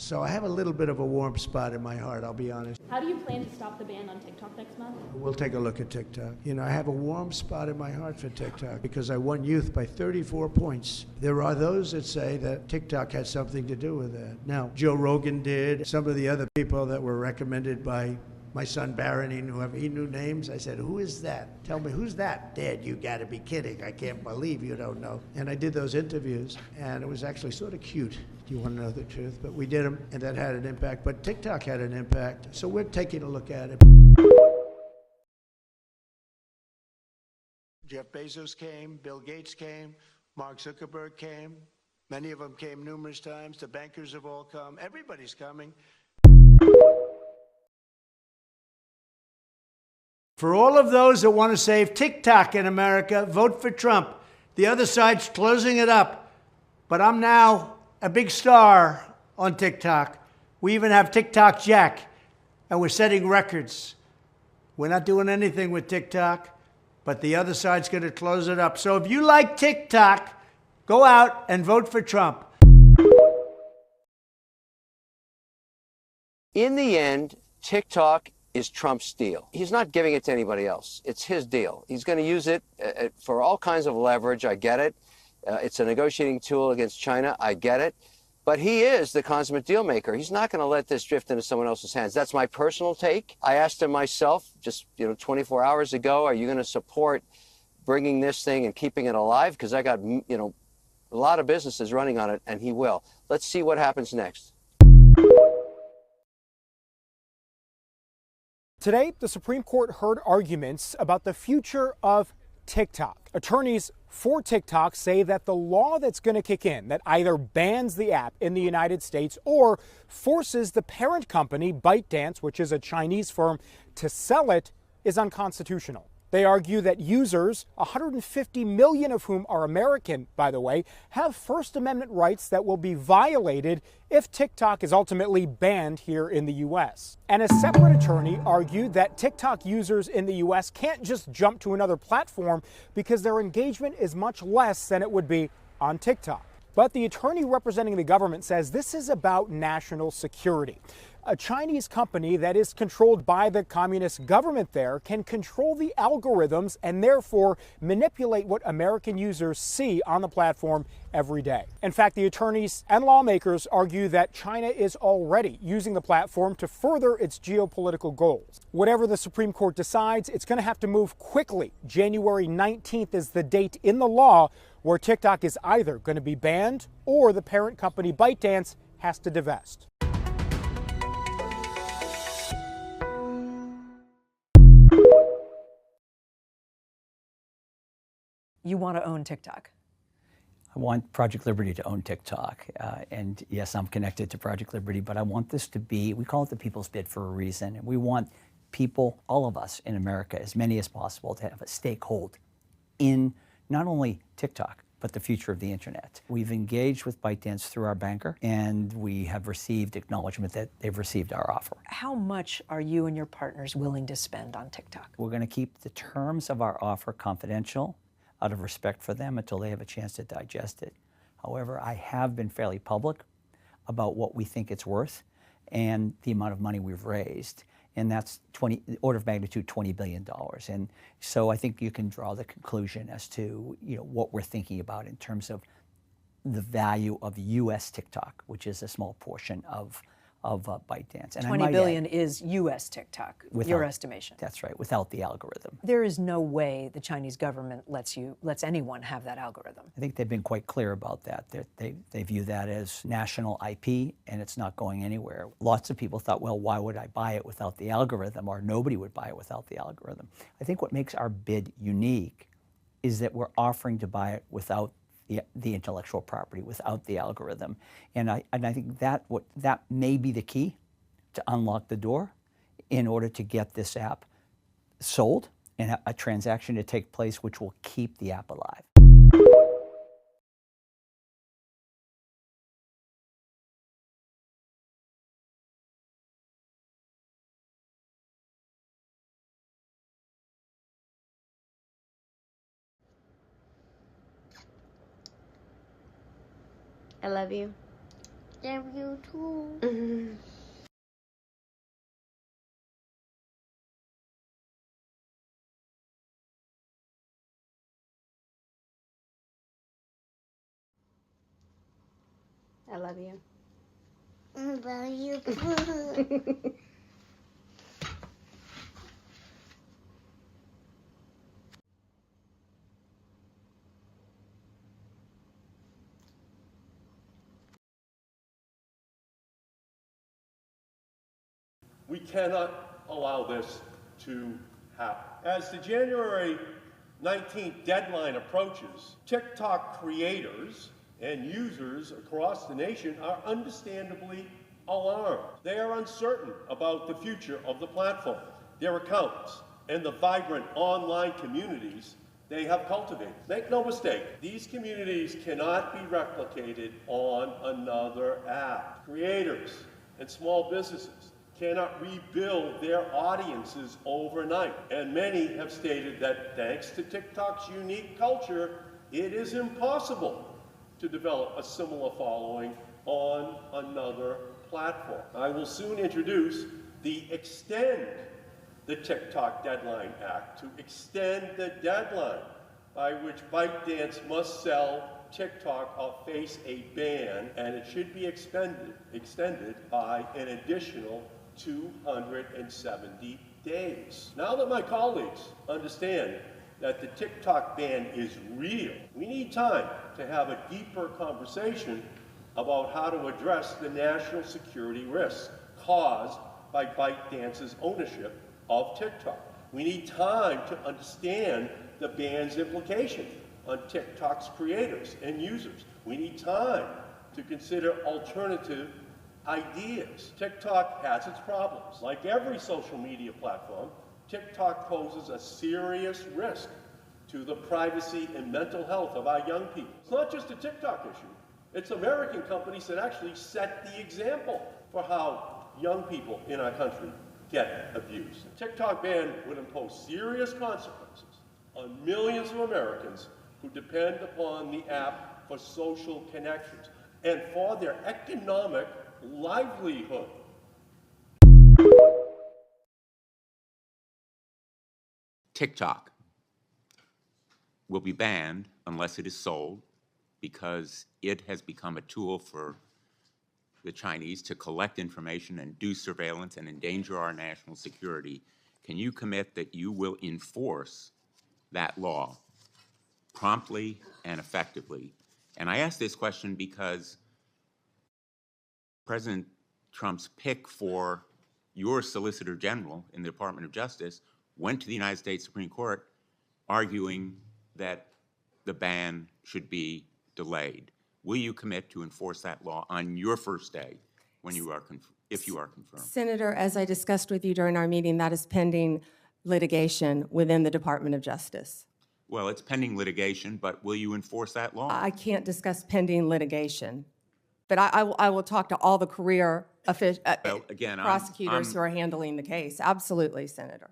So I have a little bit of a warm spot in my heart, I'll be honest. How do you plan to stop the ban on TikTok next month? We'll take a look at TikTok. You know, I have a warm spot in my heart for TikTok because I won youth by 34 points. There are those that say that TikTok had something to do with that. Now, Joe Rogan did. Some of the other people that were recommended by my son Barron, he knew names. I said, who is that? Tell me, who's that? Dad, you gotta be kidding. I can't believe you don't know. And I did those interviews, and it was actually sort of cute. Do you want to know the truth? But we did them, and that had an impact. But TikTok had an impact, so we're taking a look at it. Jeff Bezos came, Bill Gates came, Mark Zuckerberg came. Many of them came numerous times. The bankers have all come. Everybody's coming. For all of those that want to save TikTok in America, vote for Trump. The other side's closing it up. But I'm now a big star on TikTok. We even have TikTok Jack, and we're setting records. We're not doing anything with TikTok, but the other side's going to close it up. So if you like TikTok, go out and vote for Trump. In the end, TikTok is Trump's deal. He's not giving it to anybody else. It's his deal. He's going to use it for all kinds of leverage. I get it. It's a negotiating tool against China. I get it. But he is the consummate deal maker. He's not going to let this drift into someone else's hands. That's my personal take. I asked him myself just 24 hours ago, are you going to support bringing this thing and keeping it alive? Because I got a lot of businesses running on it, and he will. Let's see what happens next. Today, the Supreme Court heard arguments about the future of TikTok. Attorneys for TikTok say that the law that's going to kick in that either bans the app in the United States or forces the parent company, ByteDance, which is a Chinese firm, to sell it is unconstitutional. They argue that users, 150 million of whom are American, by the way, have First Amendment rights that will be violated if TikTok is ultimately banned here in the U.S. And a separate attorney argued that TikTok users in the U.S. can't just jump to another platform because their engagement is much less than it would be on TikTok. But the attorney representing the government says this is about national security. A Chinese company that is controlled by the communist government there can control the algorithms and therefore manipulate what American users see on the platform every day. In fact, the attorneys and lawmakers argue that China is already using the platform to further its geopolitical goals. Whatever the Supreme Court decides, it's going to have to move quickly. January 19th is the date in the law where TikTok is either going to be banned or the parent company ByteDance has to divest. You want to own TikTok? I want Project Liberty to own TikTok. And yes, I'm connected to Project Liberty, but I want this to be, we call it the people's bid for a reason. And we want people, all of us in America, as many as possible, to have a stakehold in not only TikTok, but the future of the internet. We've engaged with ByteDance through our banker, and we have received acknowledgement that they've received our offer. How much are you and your partners willing to spend on TikTok? We're going to keep the terms of our offer confidential out of respect for them until they have a chance to digest it. However, I have been fairly public about what we think it's worth and the amount of money we've raised. And that's order of magnitude $20 billion. And so I think you can draw the conclusion as to what we're thinking about in terms of the value of U.S. TikTok, which is a small portion of ByteDance. And $20 billion is U.S. TikTok, your estimation. That's right, without the algorithm. There is no way the Chinese government lets anyone have that algorithm. I think they've been quite clear about that. They view that as national IP, and it's not going anywhere. Lots of people thought, well, why would I buy it without the algorithm, or nobody would buy it without the algorithm. I think what makes our bid unique is that we're offering to buy it without the intellectual property, without the algorithm. And I think that may be the key to unlock the door in order to get this app sold and a transaction to take place which will keep the app alive. I love you. Love you too. I love you. I love you. We cannot allow this to happen. As the January 19th deadline approaches, TikTok creators and users across the nation are understandably alarmed. They are uncertain about the future of the platform, their accounts, and the vibrant online communities they have cultivated. Make no mistake, these communities cannot be replicated on another app. Creators and small businesses cannot rebuild their audiences overnight. And many have stated that thanks to TikTok's unique culture, it is impossible to develop a similar following on another platform. I will soon introduce the Extend the TikTok Deadline Act to extend the deadline by which ByteDance must sell TikTok or face a ban, and it should be extended by an additional 270 days. Now that my colleagues understand that the TikTok ban is real, we need time to have a deeper conversation about how to address the national security risks caused by ByteDance's ownership of TikTok. We need time to understand the ban's implications on TikTok's creators and users. We need time to consider alternative ideas. TikTok has its problems. Like every social media platform, TikTok poses a serious risk to the privacy and mental health of our young people. It's not just a TikTok issue. It's American companies that actually set the example for how young people in our country get abused. The TikTok ban would impose serious consequences on millions of Americans who depend upon the app for social connections and for their economic livelihood. TikTok will be banned unless it is sold, because it has become a tool for the Chinese to collect information and do surveillance and endanger our national security. Can you commit that you will enforce that law promptly and effectively? And I ask this question because President Trump's pick for your Solicitor General in the Department of Justice went to the United States Supreme Court arguing that the ban should be delayed. Will you commit to enforce that law on your first day when you are if you are confirmed? Senator, as I discussed with you during our meeting, that is pending litigation within the Department of Justice. Well, it's pending litigation, but will you enforce that law? I can't discuss pending litigation, but I will talk to all the career Well, again, prosecutors who are handling the case. Absolutely, Senator.